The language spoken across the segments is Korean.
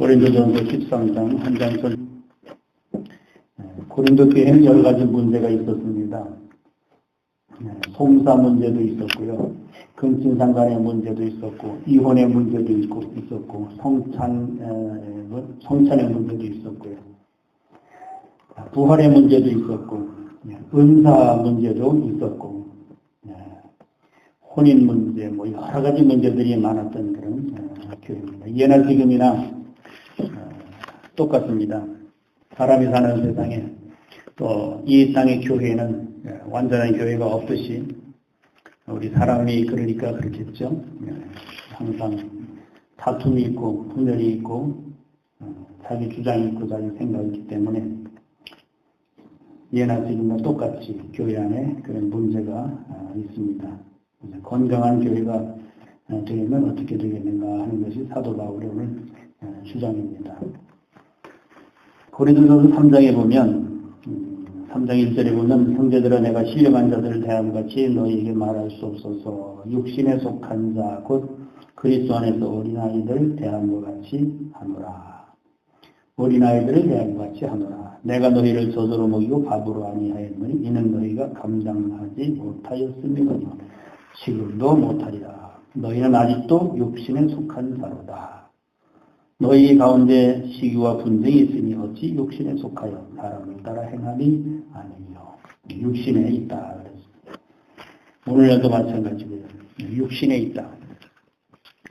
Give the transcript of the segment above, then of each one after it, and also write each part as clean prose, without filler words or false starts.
고린도전서 13장 한 장설. 고린도 교회는 여러 가지 문제가 있었습니다. 송사 문제도 있었고요. 근친상 간의 문제도 있었고, 이혼의 문제도 있었고, 성찬의 문제도 있었고요. 부활의 문제도 있었고, 은사 문제도 있었고, 혼인 문제, 여러 가지 문제들이 많았던 그런 교회입니다. 예나 지금이나 똑같습니다. 사람이 사는 세상에 또 이 땅의 교회는 완전한 교회가 없듯이 우리 사람이 그러니까 그렇겠죠. 항상 다툼이 있고 분열이 있고 자기 주장이 있고 자기 생각이 있기 때문에 예나 지금과 똑같이 교회 안에 그런 문제가 있습니다. 건강한 교회가 되면 어떻게 되겠는가 하는 것이 사도 바울의 오늘 주장입니다. 고린도전서 3장에 보면 3장 1절에 보면 형제들아 내가 신령한 자들을 대함같이 너희에게 말할 수 없어서 육신에 속한 자 곧 그리스도 안에서 어린아이들 대함과 같이 하노라. 어린아이들을 대함과 같이 하노라. 내가 너희를 젖으로 먹이고 밥으로 아니하였느니 이는 너희가 감당하지 못하였음이거니와 지금도 못하리라. 너희는 아직도 육신에 속한 자로다. 너희 가운데 시기와 분쟁이 있으니 어찌 육신에 속하여 사람을 따라 행함이 아니요. 육신에 있다. 오늘날도 마찬가지고요. 육신에 있다.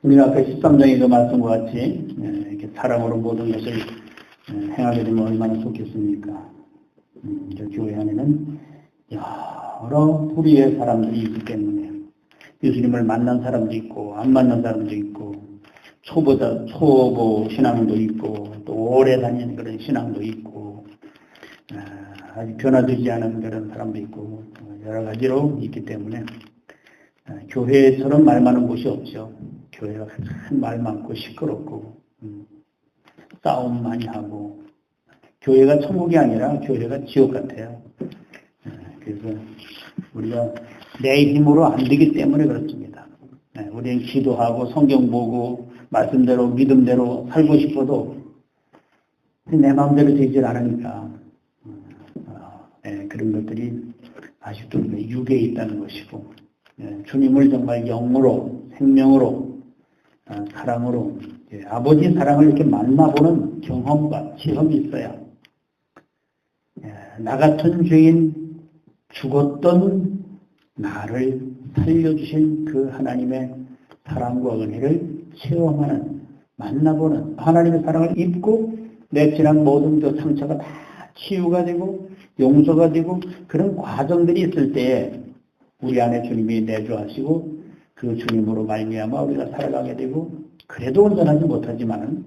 우리가 앞에 13장에도 말씀과 같이 이렇게 사랑으로 모든 것을 행하게 되면 얼마나 좋겠습니까? 교회 안에는 여러 부류의 사람들이 있기 때문에 예수님을 만난 사람도 있고 안 만난 사람도 있고 초보 신앙도 있고 또 오래 다니는 그런 신앙도 있고 아직 변화되지 않은 그런 사람도 있고 여러 가지로 있기 때문에 교회처럼 말 많은 곳이 없죠. 교회가 말 많고 시끄럽고 싸움 많이 하고 교회가 천국이 아니라 교회가 지옥 같아요. 그래서 우리가 내 힘으로 안 되기 때문에 그렇습니다. 우리는 기도하고 성경 보고 말씀대로 믿음대로 살고 싶어도 내 마음대로 되질 않으니까 그런 것들이 아직도 육에 있다는 것이고 주님을 정말 영으로 생명으로 사랑으로 아버지 사랑을 이렇게 만나보는 경험과 체험이 있어야 나 같은 죄인 죽었던 나를 살려주신 그 하나님의 사랑과 은혜를 체험하는, 만나보는 하나님의 사랑을 입고 내 지난 모든 그 상처가 다 치유가 되고 용서가 되고 그런 과정들이 있을 때에 우리 안에 주님이 내주하시고 그 주님으로 말미암아 우리가 살아가게 되고 그래도 온전하지 못하지만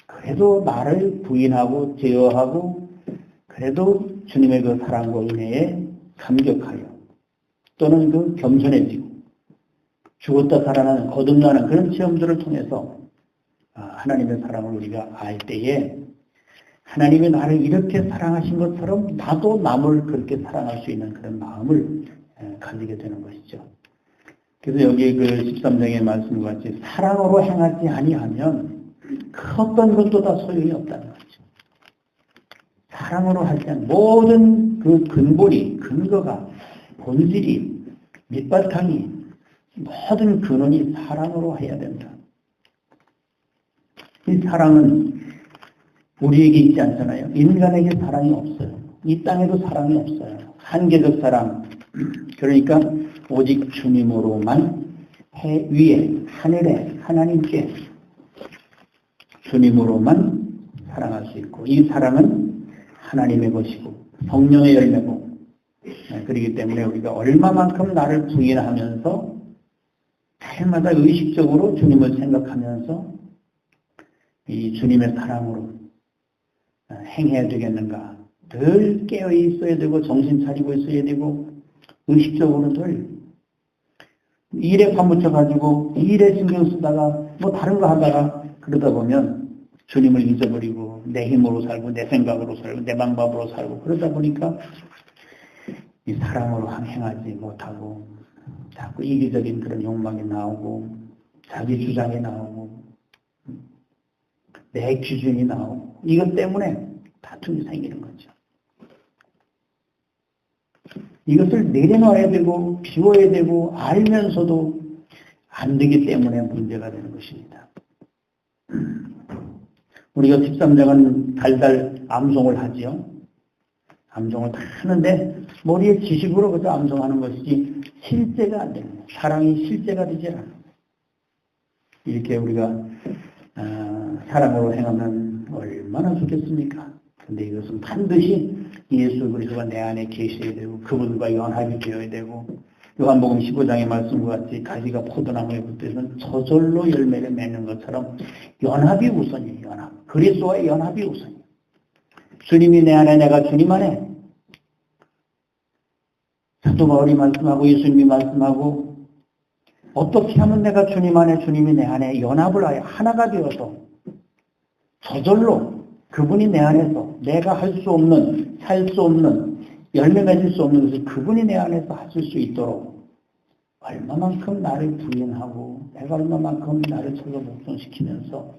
그래도 나를 부인하고 제어하고 그래도 주님의 그 사랑과 은혜에 감격하여 또는 그 겸손해지고 죽었다 살아나는 거듭나는 그런 체험들을 통해서 하나님의 사랑을 우리가 알 때에 하나님이 나를 이렇게 사랑하신 것처럼 나도 남을 그렇게 사랑할 수 있는 그런 마음을 가지게 되는 것이죠. 그래서 여기 그 13장의 말씀과 같이 사랑으로 행하지 아니하면 그 어떤 것도 다 소용이 없다는 거죠. 사랑으로 할 때 모든 그 근본이 근거가 본질이 밑바탕이 모든 근원이 사랑으로 해야 된다. 이 사랑은 우리에게 있지 않잖아요. 인간에게 사랑이 없어요. 이 땅에도 사랑이 없어요. 한계적 사랑. 그러니까 오직 주님으로만 해 위에 하늘에 하나님께 주님으로만 사랑할 수 있고 이 사랑은 하나님의 것이고 성령의 열매고 그렇기 때문에 우리가 얼마만큼 나를 부인하면서 해마다 의식적으로 주님을 생각하면서 이 주님의 사랑으로 행해야 되겠는가. 늘 깨어 있어야 되고 정신 차리고 있어야 되고 의식적으로 늘 일에 파묻혀가지고 일에 신경 쓰다가 뭐 다른 거 하다가 그러다 보면 주님을 잊어버리고 내 힘으로 살고 내 생각으로 살고 내 방법으로 살고 그러다 보니까 이 사랑으로 행하지 못하고 자꾸 이기적인 그런 욕망이 나오고 자기 주장이 나오고 내 기준이 나오고 이것 때문에 다툼이 생기는 거죠. 이것을 내려놔야 되고 비워야 되고 알면서도 안 되기 때문에 문제가 되는 것입니다. 우리가 13장은 달달 암송을 하지요. 암송을 다 하는데 머리에 지식으로 그저 암송하는 것이지 실제가 안 되는 거예요. 사랑이 실제가 되지 않아요. 이렇게 우리가 사랑으로 행하면 얼마나 좋겠습니까? 근데 이것은 반드시 예수 그리스도가 내 안에 계셔야 되고 그분과 연합이 되어야 되고 요한복음 15장의 말씀과 같이 가지가 포도나무에 붙어있는 저절로 열매를 맺는 것처럼 연합이 우선이에요. 연합. 그리스도와의 연합이 우선이에요. 주님이 내 안에 내가 주님 안에 사도 바울이 말씀하고 예수님이 말씀하고 어떻게 하면 내가 주님 안에 주님이 내 안에 연합을 하여 하나가 되어서 저절로 그분이 내 안에서 내가 할 수 없는 살 수 없는 열매 맺을 수 없는 것을 그분이 내 안에서 하실 수 있도록 얼마만큼 나를 부인하고 내가 얼마만큼 나를 철거 복종시키면서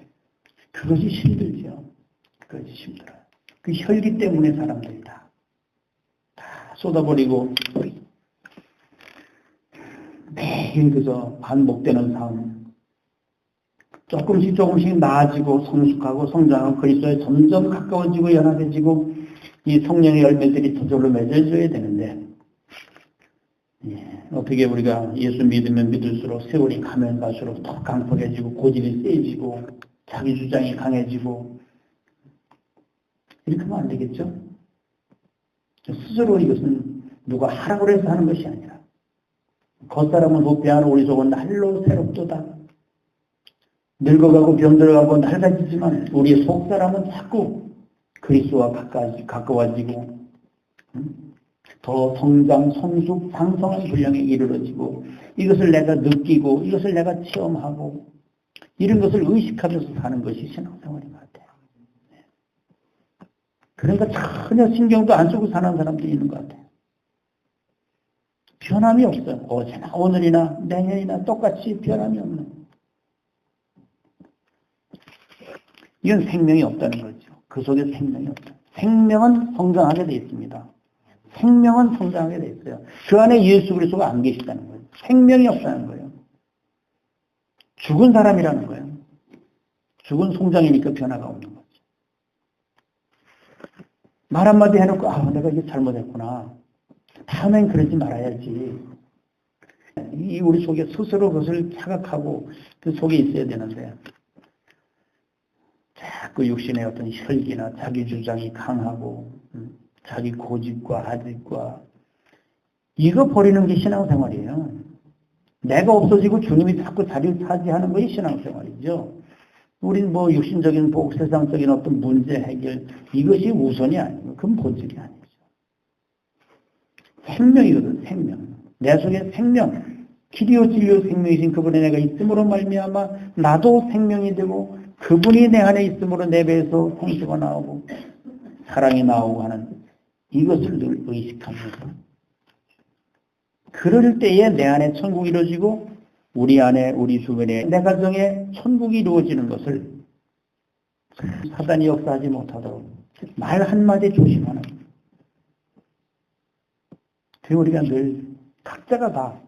그것이 힘들죠. 그것이 힘들어요. 그 혈기 때문에 사람들이 다 쏟아버리고 매일 그저 반복되는 삶 조금씩 나아지고 성숙하고 성장하고 그리스도에 점점 가까워지고 연합해지고 이 성령의 열매들이 저절로 맺어져야 되는데 어떻게 우리가 예수 믿으면 믿을수록 세월이 가면 갈수록 더 강팍해지고 고집이 세지고 자기 주장이 강해지고 이렇게 하면 안 되겠죠? 스스로 이것은 누가 하라고 해서 하는 것이 아니라 겉사람은 후패하는 우리 속은 날로 새롭도다. 늙어가고 병들어가고 낡아지지만 우리의 속사람은 자꾸 그리스도와 가까워지고 더 성장, 성숙, 상성한 분량에 이르러지고 이것을 내가 느끼고 이것을 내가 체험하고 이런 것을 의식하면서 사는 것이 신앙생활인 것 같아요. 그러니까 전혀 신경도 안 쓰고 사는 사람들이 있는 것 같아요. 변함이 없어요. 어제나 오늘이나 내년이나 똑같이 변함이 없는. 이건 생명이 없다는 거죠. 그 속에 생명이 없다. 생명은 성장하게 되어 있습니다. 생명은 성장하게 되어 있어요. 그 안에 예수 그리스도가 안 계시다는 거예요. 생명이 없다는 거예요. 죽은 사람이라는 거예요. 죽은 송장이니까 변화가 없는 거죠. 말 한마디 해놓고 내가 이게 잘못했구나. 다음엔 그러지 말아야지. 이 우리 속에 스스로 그것을 자각하고 그 속에 있어야 되는데 자꾸 육신의 어떤 혈기나 자기 주장이 강하고 자기 고집과 아집과 이거 버리는 게 신앙생활이에요. 내가 없어지고 주님이 자꾸 자리를 차지하는 것이 신앙생활이죠. 우린 뭐 육신적인 복, 세상적인 어떤 문제 해결 이것이 우선이 아니고 그건 본질이 아니죠. 생명이거든. 생명. 내 속에 생명. 길이요 진리요 생명이신 그분의 내가 있음으로 말미암아 나도 생명이 되고 그분이 내 안에 있음으로 내 배에서 생수가 나오고 사랑이 나오고 하는 이것을 늘 의식하면서 그럴 때에 내 안에 천국이 이루어지고 우리 안에 우리 주변에 내 가정에 천국이 이루어지는 것을 사단이 역사하지 못하도록 말 한마디 조심하는 그 우리가 늘 각자가 다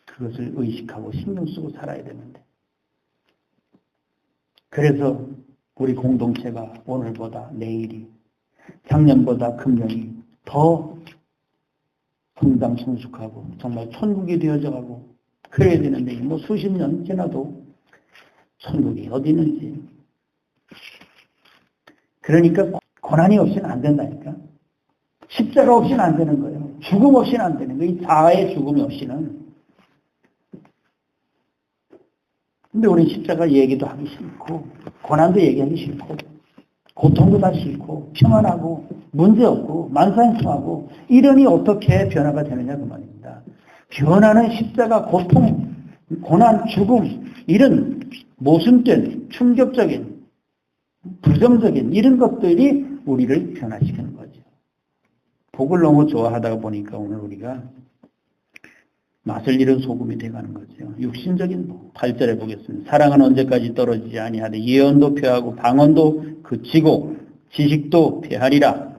그것을 의식하고 신경 쓰고 살아야 되는데 그래서 우리 공동체가 오늘보다 내일이 작년보다 금년이 더 성장 성숙하고 정말 천국이 되어져가고 그래야 되는데 뭐 수십 년 지나도 천국이 어디 있는지 그러니까 고난이 없이는 안 된다니까 십자가 없이는 안 되는 거예요. 죽음 없이는 안 되는 거예요. 이 자아의 죽음이 없이는. 근데 우리 십자가 얘기도 하기 싫고 고난도 얘기하기 싫고 고통도 다 싫고 평안하고 문제없고 만사형통하고 이러니 어떻게 변화가 되느냐 그 말입니다. 변화는 십자가 고통, 고난, 죽음 이런 모순된 충격적인 부정적인 이런 것들이 우리를 변화시키는 거죠. 복을 너무 좋아하다 보니까 오늘 우리가 맛을 잃은 소금이 돼가는 거죠. 육신적인 8절에 보겠습니다. 사랑은 언제까지 떨어지지 아니하되 예언도 폐하고 방언도 그치고 지식도 폐하리라.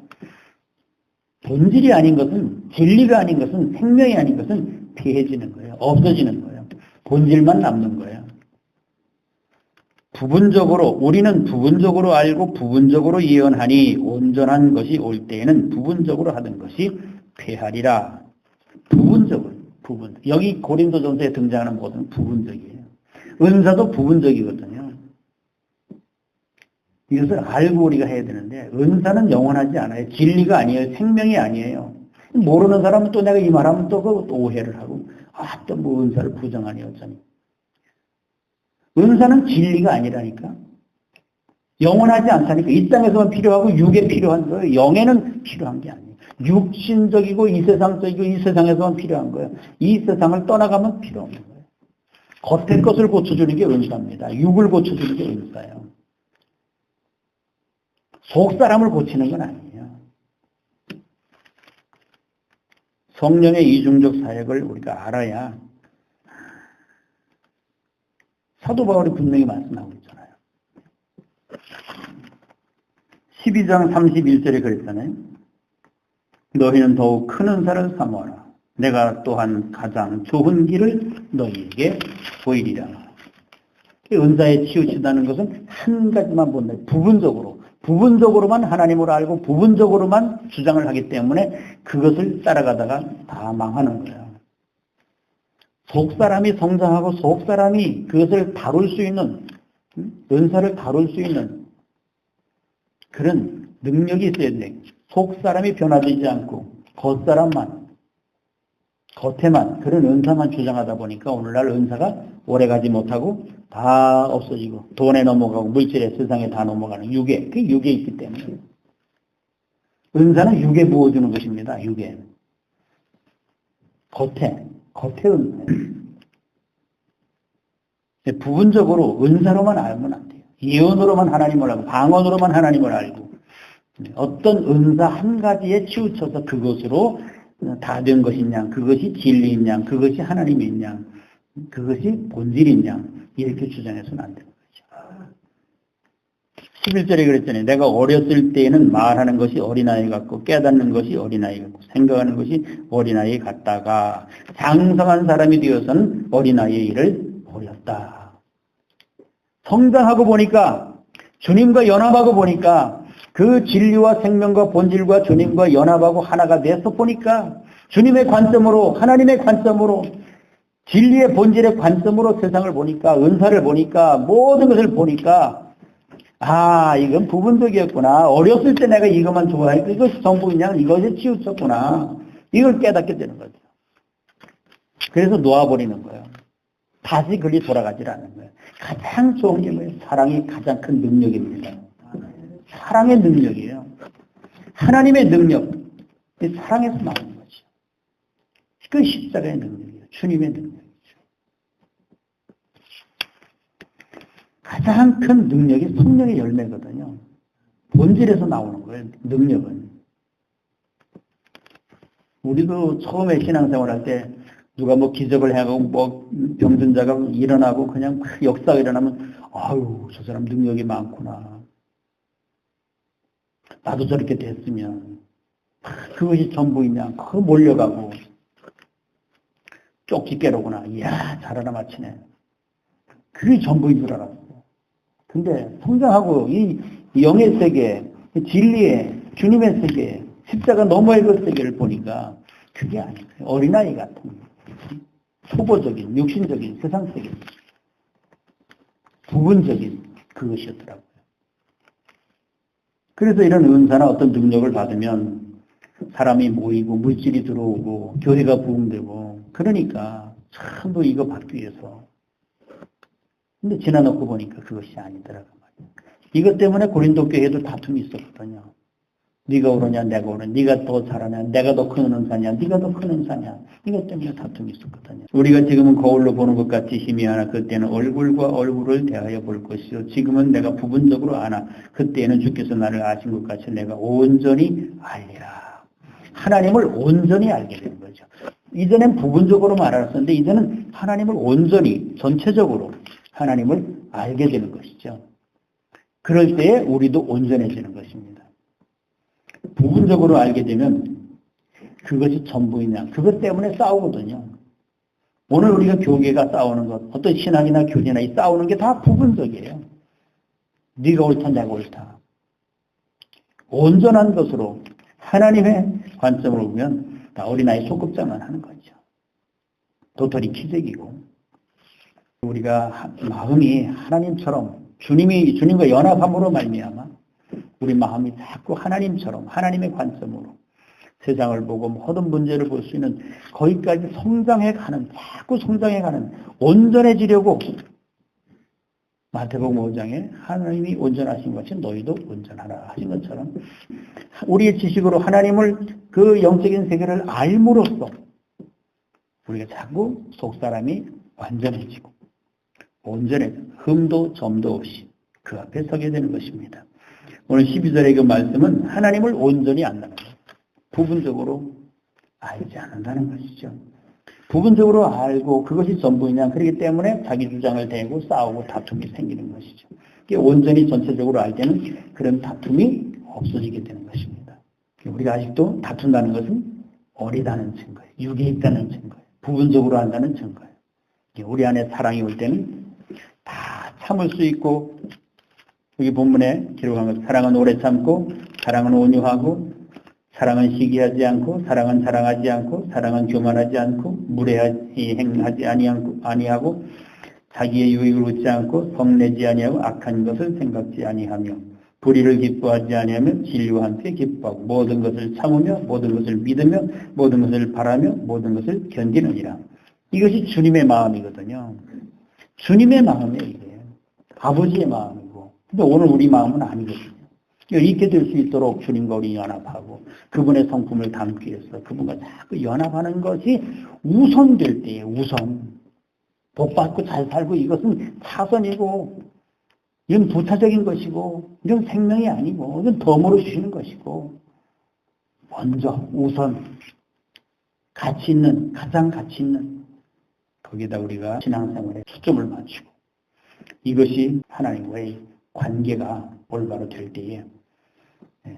본질이 아닌 것은, 진리가 아닌 것은, 생명이 아닌 것은 폐해지는 거예요. 없어지는 거예요. 본질만 남는 거예요. 부분적으로, 우리는 부분적으로 알고 부분적으로 예언하니 온전한 것이 올 때에는 부분적으로 하던 것이 폐하리라. 부분적으로. 부분. 여기 고린도전서에 등장하는 모든 부분적이에요. 은사도 부분적이거든요. 이것을 알고 우리가 해야 되는데 은사는 영원하지 않아요. 진리가 아니에요. 생명이 아니에요. 모르는 사람은 또 내가 이 말하면 또 오해를 하고 또 뭐 은사를 부정하니 어쩌니. 은사는 진리가 아니라니까. 영원하지 않다니까. 이 땅에서만 필요하고 육에 필요한 거예요. 영에는 필요한 게 아니에요. 육신적이고 이 세상적이고 이 세상에서만 필요한 거예요. 이 세상을 떠나가면 필요 없는 거예요. 겉의 것을 고쳐주는 게 은사입니다. 육을 고쳐주는 게 은사예요. 속 사람을 고치는 건 아니에요. 성령의 이중적 사역을 우리가 알아야 사도 바울이 분명히 말씀하고 있잖아요. 12장 31절에 그랬잖아요. 너희는 더욱 큰 은사를 사모하라. 내가 또한 가장 좋은 길을 너희에게 보이리라. 은사에 치우치다는 것은 한 가지만 본다. 부분적으로만 하나님을 알고 부분적으로만 주장을 하기 때문에 그것을 따라가다가 다 망하는 거예요. 속사람이 성장하고 속사람이 그것을 다룰 수 있는, 은사를 다룰 수 있는 그런 능력이 있어야 돼. 속사람이 변화되지 않고 겉에만 그런 은사만 주장하다 보니까 오늘날 은사가 오래가지 못하고 다 없어지고 돈에 넘어가고 물질의 세상에 다 넘어가는 육에, 그 육에 있기 때문에 은사는 육에 부어주는 것입니다. 육에. 겉에 은사예요. 부분적으로 은사로만 알면 안 돼요. 예언으로만 하나님을 알고 방언으로만 하나님을 알고 어떤 은사 한 가지에 치우쳐서 그것으로 다 된 것이냐, 그것이 진리냐, 그것이 하나님이냐, 그것이 본질이냐 이렇게 주장해서는 안 되는 거죠. 11절에 그랬잖아요. 내가 어렸을 때에는 말하는 것이 어린아이 같고 깨닫는 것이 어린아이 같고 생각하는 것이 어린아이 같다가 장성한 사람이 되어서는 어린아이의 일을 버렸다. 성장하고 보니까 주님과 연합하고 보니까 그 진리와 생명과 본질과 주님과 연합하고 하나가 돼서 보니까 주님의 관점으로 하나님의 관점으로 진리의 본질의 관점으로 세상을 보니까 은사를 보니까 모든 것을 보니까 이건 부분적이었구나. 어렸을 때 내가 이것만 좋아했고 이것이 전부냐 이것에 치우쳤구나. 이걸 깨닫게 되는 거죠. 그래서 놓아버리는 거예요. 다시 그리 돌아가질 않는 거예요. 가장 좋은 게 뭐예요? 사랑이 가장 큰 능력입니다. 사랑의 능력이에요. 하나님의 능력. 사랑에서 나오는 거죠. 그 십자가의 능력이에요. 주님의 능력이죠. 가장 큰 능력이 성령의 열매거든요. 본질에서 나오는 거예요. 능력은. 우리도 처음에 신앙생활할 때 누가 뭐 기적을 해가고 뭐 병든 자가 일어나고 그냥 역사가 일어나면 저 사람 능력이 많구나. 나도 저렇게 됐으면 그것이 전부이냐. 그거 몰려가고 쪽지 깨로구나. 이야 잘 알아맞히네. 그게 전부인 줄 알았어. 근데 성장하고 이 영의 세계, 진리의 주님의 세계, 십자가 너머의 그 세계를 보니까 그게 아니에요. 어린아이 같은 초보적인, 육신적인, 세상적인 부분적인 그것이었더라고요. 그래서 이런 은사나 어떤 능력을 받으면 사람이 모이고 물질이 들어오고 교회가 부흥되고 그러니까 전부 이거 받기 위해서. 근데 지나놓고 보니까 그것이 아니더라고 말이야. 이것 때문에 고린도 교회에도 다툼이 있었거든요. 네가 오르냐 내가 오르냐, 네가 더 잘하냐, 내가 더 큰 은사냐, 네가 더 큰 은사냐. 이것 때문에 다툼이 있었거든요. 우리가 지금은 거울로 보는 것 같이 힘이 하나 그때는 얼굴과 얼굴을 대하여 볼 것이요. 지금은 내가 부분적으로 아나 그때는 주께서 나를 아신 것 같이 내가 온전히 알리라. 하나님을 온전히 알게 되는 거죠. 이전엔 부분적으로만 알았었는데 이제는 하나님을 온전히 전체적으로 하나님을 알게 되는 것이죠. 그럴 때에 우리도 온전해지는 것입니다. 부분적으로 알게 되면 그것이 전부이냐. 그것 때문에 싸우거든요. 오늘 우리가 교계가 싸우는 것, 어떤 신학이나 교제나 이 싸우는 게 다 부분적이에요. 네가 옳다, 내가 옳다. 온전한 것으로 하나님의 관점으로 보면 다 어린아이 소꿉장만 하는 거죠. 도토리 키재기고 우리가 마음이 하나님처럼 주님과 연합함으로 말미암아 우리 마음이 자꾸 하나님처럼 하나님의 관점으로 세상을 보고 모든 문제를 볼 수 있는 거기까지 성장해가는 자꾸 성장해가는 온전해지려고 마태복음 5장에 하나님이 온전하신 것이 너희도 온전하라 하신 것처럼 우리의 지식으로 하나님을 그 영적인 세계를 알므로써 우리가 자꾸 속사람이 완전해지고 온전해져 흠도 점도 없이 그 앞에 서게 되는 것입니다. 오늘 12절의 그 말씀은 하나님을 온전히 안다는 것. 부분적으로 알지 않는다는 것이죠. 부분적으로 알고 그것이 전부이냐. 그렇기 때문에 자기 주장을 대고 싸우고 다툼이 생기는 것이죠. 온전히 전체적으로 알 때는 그런 다툼이 없어지게 되는 것입니다. 우리가 아직도 다툰다는 것은 어리다는 증거예요. 육에 있다는 증거예요. 부분적으로 한다는 증거예요. 우리 안에 사랑이 올 때는 다 참을 수 있고 여기 본문에 기록한 것 사랑은 오래 참고 사랑은 온유하고 사랑은 시기하지 않고 사랑은 자랑하지 않고 사랑은 교만하지 않고 무례하지 행하지 아니하고 자기의 유익을 얻지 않고 성내지 아니하고 악한 것을 생각지 아니하며 불의를 기뻐하지 아니하며 진리와 함께 기뻐하고 모든 것을 참으며 모든 것을 믿으며 모든 것을 바라며 모든 것을 견디느니라. 이것이 주님의 마음이거든요. 주님의 마음이에요. 이게. 아버지의 마음이고 근데 오늘 우리 마음은 아니거든요. 있게 될 수 있도록 주님과 우리 연합하고 그분의 성품을 담기 위해서 그분과 자꾸 연합하는 것이 우선될 때에 우선 복받고 잘 살고 이것은 차선이고 이건 부차적인 것이고 이건 생명이 아니고 이건 덤으로 주시는 것이고 먼저 우선 가치 있는 가장 가치 있는 거기다 우리가 신앙생활에 초점을 맞추고 이것이 하나님과의 관계가 올바로 될 때에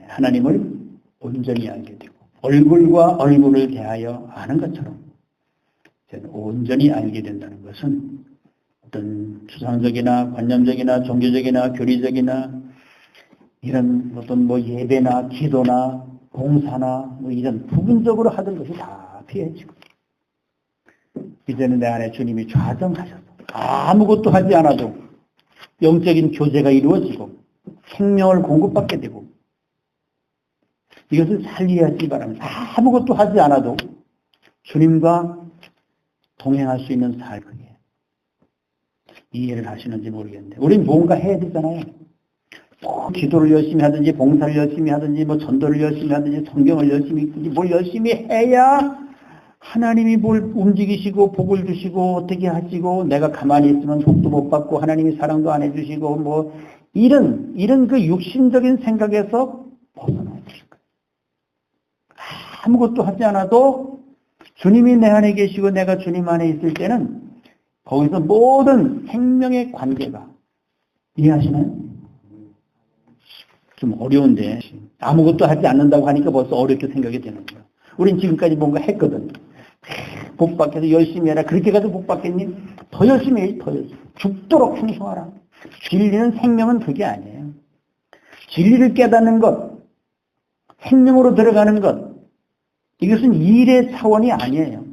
하나님을 온전히 알게 되고 얼굴과 얼굴을 대하여 아는 것처럼 온전히 알게 된다는 것은 어떤 추상적이나 관념적이나 종교적이나 교리적이나 이런 어떤 예배나 기도나 봉사나 이런 부분적으로 하던 것이 다 피해지고 이제는 내 안에 주님이 좌정하셔서 아무것도 하지 않아도 영적인 교제가 이루어지고 생명을 공급받게 되고 이것을 잘 이해하시기 바랍니다. 아무것도 하지 않아도 주님과 동행할 수 있는 삶이에요. 이해를 하시는지 모르겠는데 우리는 뭔가 해야 되잖아요. 기도를 열심히 하든지 봉사를 열심히 하든지 전도를 열심히 하든지 성경을 열심히 읽든지 뭘 열심히 해야 하나님이 뭘 움직이시고 복을 주시고 어떻게 하시고 내가 가만히 있으면 복도 못 받고 하나님이 사랑도 안 해주시고 이런 그 육신적인 생각에서 벗어나야 될 거예요. 아무것도 하지 않아도 주님이 내 안에 계시고 내가 주님 안에 있을 때는 거기서 모든 생명의 관계가 이해하시나요? 좀 어려운데 아무것도 하지 않는다고 하니까 벌써 어렵게 생각이 되는 거예요. 우린 지금까지 뭔가 했거든요. 복 받겠어 열심히 해라. 그렇게 가서 복 받겠니? 더 열심히 해. 더 열심히. 죽도록 충성하라. 진리는 생명은 그게 아니에요. 진리를 깨닫는 것, 생명으로 들어가는 것, 이것은 일의 차원이 아니에요.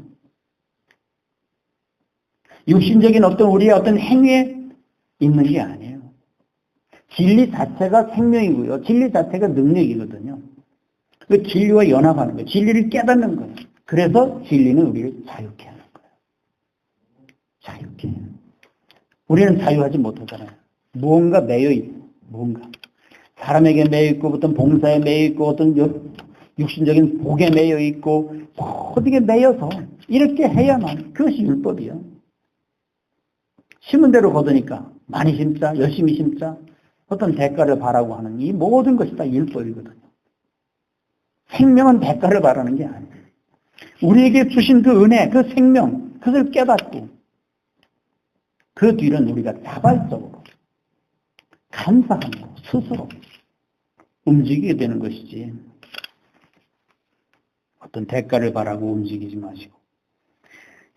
육신적인 우리의 어떤 행위에 있는 게 아니에요. 진리 자체가 생명이고요. 진리 자체가 능력이거든요. 그 진리와 연합하는 거예요. 진리를 깨닫는 거예요. 그래서 진리는 우리를 자유케 하는 거예요. 자유케. 우리는 자유하지 못하잖아요. 무언가 매여 있고, 무언가. 사람에게 매여 있고, 어떤 봉사에 매여 있고, 어떤 육신적인 복에 매여 있고, 모든 게 매여서 이렇게 해야만 그것이 율법이요. 심은 대로 거두니까 많이 심자, 열심히 심자, 어떤 대가를 바라고 하는 이 모든 것이 다 율법이거든요. 생명은 대가를 바라는 게 아니에요. 우리에게 주신 그 은혜, 그 생명, 그것을 깨닫고 그 뒤는 우리가 자발적으로 감사하고 스스로 움직이게 되는 것이지 어떤 대가를 바라고 움직이지 마시고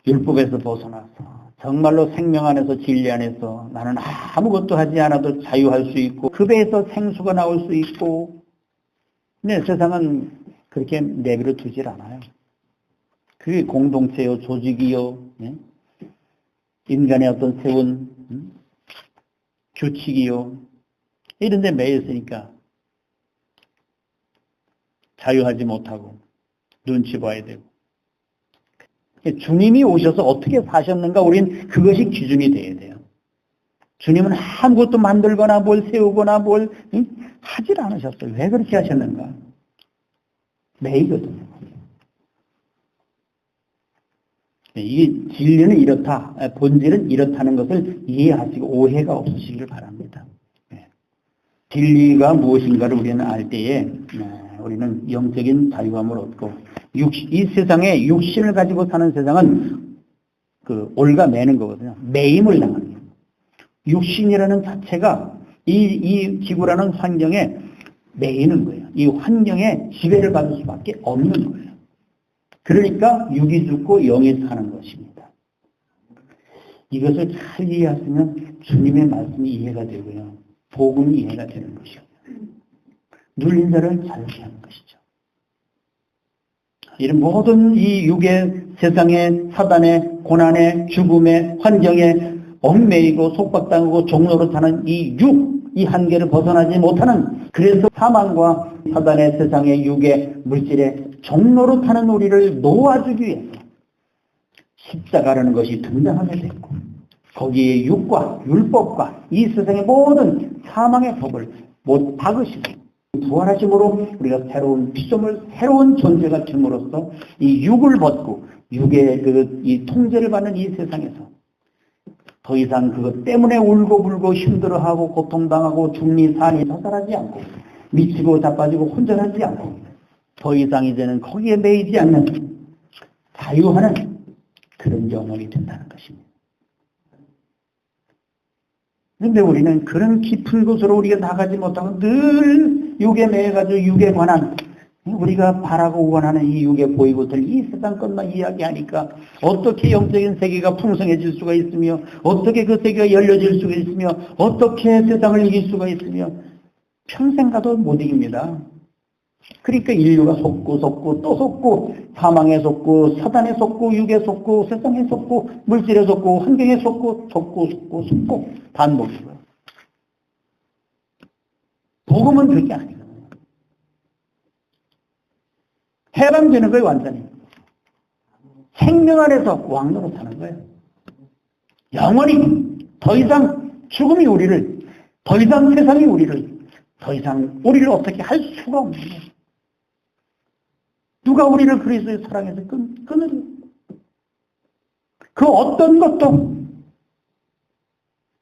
율법에서 벗어나서 정말로 생명 안에서 진리 안에서 나는 아무것도 하지 않아도 자유할 수 있고 그 배에서 생수가 나올 수 있고 근데 세상은 그렇게 내버려 두질 않아요. 그게 공동체요 조직이요 인간의 어떤 세운 규칙이요 이런 데 매여 있으니까 자유하지 못하고 눈치 봐야 되고 주님이 오셔서 어떻게 사셨는가 우린 그것이 기준이 돼야 돼요. 주님은 아무것도 만들거나 뭘 세우거나 뭘 하질 않으셨어요. 왜 그렇게 하셨는가? 매이거든요. 이게 진리는 이렇다, 본질은 이렇다는 것을 이해하시고 오해가 없으시기를 바랍니다. 진리가 무엇인가를 우리는 알 때에 우리는 영적인 자유함을 얻고 이 세상에 육신을 가지고 사는 세상은 그 올가매는 거거든요. 매임을 당하는 거예요. 육신이라는 자체가 이 지구라는 환경에 매이는 거예요. 이 환경에 지배를 받을 수밖에 없는 거예요. 그러니까 육이 죽고 영이 사는 것입니다. 이것을 잘 이해하시면 주님의 말씀이 이해가 되고요. 복음이 이해가 되는 것이요. 눌린 자를 자유케 하는 것이죠. 이런 모든 이 육의 세상의 사단의 고난의 죽음의 환경에 얽매이고 속박당하고 종로로 사는 이 육, 이 한계를 벗어나지 못하는 그래서 사망과 사단의 세상의 육의 물질의 종로로 타는 우리를 놓아주기 위해서 십자가라는 것이 등장하게 됐고 거기에 육과 율법과 이 세상의 모든 사망의 법을 못 박으시고 부활하심으로 우리가 새로운 피조물, 새로운 존재가 됨으로써 이 육을 벗고 육의 이 통제를 받는 이 세상에서 더 이상 그것 때문에 울고불고 힘들어하고 고통당하고 중리산이 자살하지 않고 미치고 자빠지고 혼전하지 않고 더 이상 이제는 거기에 매이지 않는 자유하는 그런 영혼이 된다는 것입니다. 그런데 우리는 그런 깊은 곳으로 우리가 나가지 못하고 늘 육에 매여가지고 육에 관한 우리가 바라고 원하는 이 육의 보이고들 이 세상 것만 이야기하니까 어떻게 영적인 세계가 풍성해질 수가 있으며 어떻게 그 세계가 열려질 수가 있으며 어떻게 세상을 이길 수가 있으며 평생 가도 못 이깁니다. 그러니까 인류가 속고 또 속고 사망에 속고 사단에 속고 육에 속고 세상에 속고 물질에 속고 환경에 속고 반복이고요. 복음은 그게 아니거든요. 해방되는 거예요. 완전히. 생명 안에서 왕노로 사는 거예요. 영원히 더 이상 죽음이 우리를 더 이상 세상이 우리를 더 이상 우리를 어떻게 할 수가 없는 거예요. 누가 우리를 그리스도의 사랑에서 끊으려? 그 어떤 것도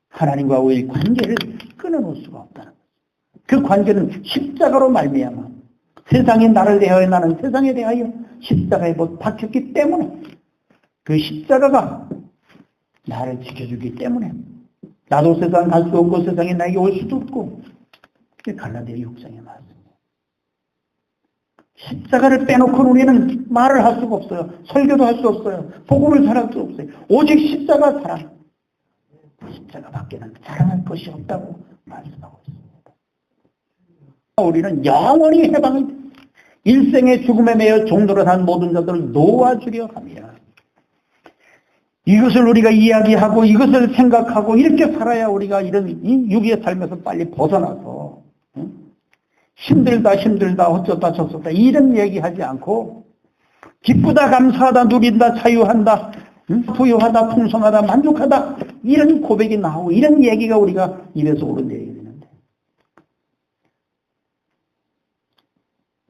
하나님과 우리의 관계를 끊어놓을 수가 없다는 거예요. 그 관계는 십자가로 말미암아 세상이 나를 대하여 나는 세상에 대하여 십자가에 못 박혔기 때문에 그 십자가가 나를 지켜주기 때문에 나도 세상 갈 수 없고 세상에 나에게 올 수도 없고 갈라디아 6장에 말합니다. 십자가를 빼놓고는 우리는 말을 할 수가 없어요. 설교도 할 수 없어요. 복음을 전할 수 없어요. 오직 십자가 사랑. 십자가밖에는 사랑할 것이 없다고 말씀하고 있습니다. 우리는 영원히 해방을 일생의 죽음에 매여 종로로 산 모든 자들을 놓아주려 합니다. 이것을 우리가 이야기하고 이것을 생각하고 이렇게 살아야 우리가 이런 이 육의 삶에서 빨리 벗어나서 힘들다 어쩌다 저쩌다 이런 얘기하지 않고 기쁘다 감사하다 누린다 자유한다 부유하다 풍성하다 만족하다 이런 고백이 나오고 이런 얘기가 우리가 입에서 오른데 되는데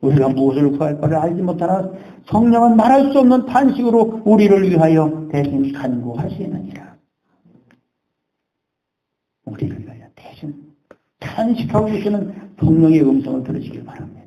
우리가 무엇을 구할까를 알지 못하나 성령은 말할 수 없는 탄식으로 우리를 위하여 대신 간구하시느니라. 우리를 위하여 대신 탄식하고 계시는 성령의 음성을 들으시길 바랍니다.